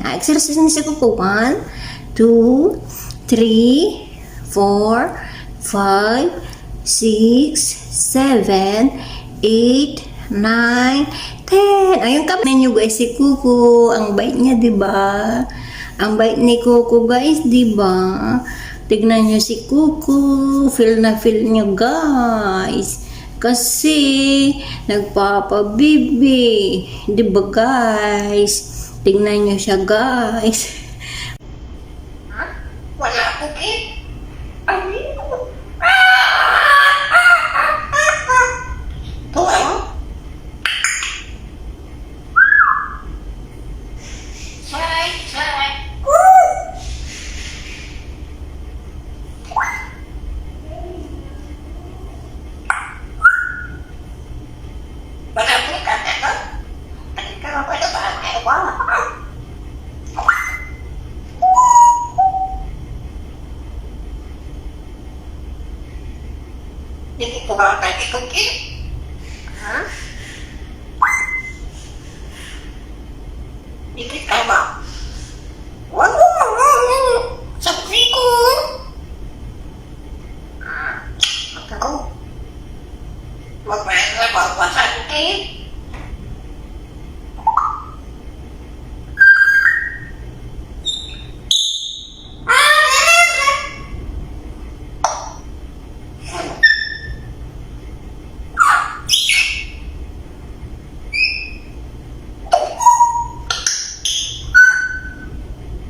Exercise ni si Kuko. 1, 2, 3, 4, 5, 6, 7, 8, 9, 10. Ayun kami ninyo guys si Kuko. Ang bait niya, diba? Ang bait ni Kuko guys, diba? Tignan niyo si Kuko. Feel na feel niyo guys. Kasi nagpapabibi. Diba guys? Tignan niyo siya guys. Wala ko, Kit. Ay, tuwa mo? Saray, saray. Wala ko ka na, no? Nagkaroon ko na ba? Ay, wow. Hindi ko ba tayo ikukin? Ha? Hindi ka ba? Wag mo mga sabi ko. Ako. Wag mo na babasan eh.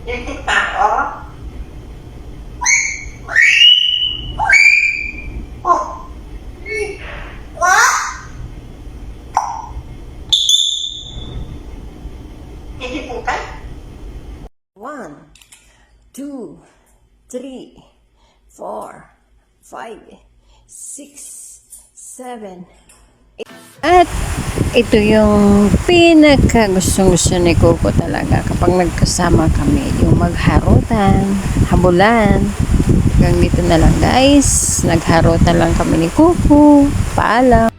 Hindi pa ako. Oh. What? Hindi po ka? 1, 2, 3, 4, 5, 6, 7, 8. At ito yung pinaka-gustong-gusto ni Kuko talaga kapag nagkasama kami, yung magharutan, habulan. Hanggang dito na lang guys, nagharutan lang kami ni Kuko. Paalam.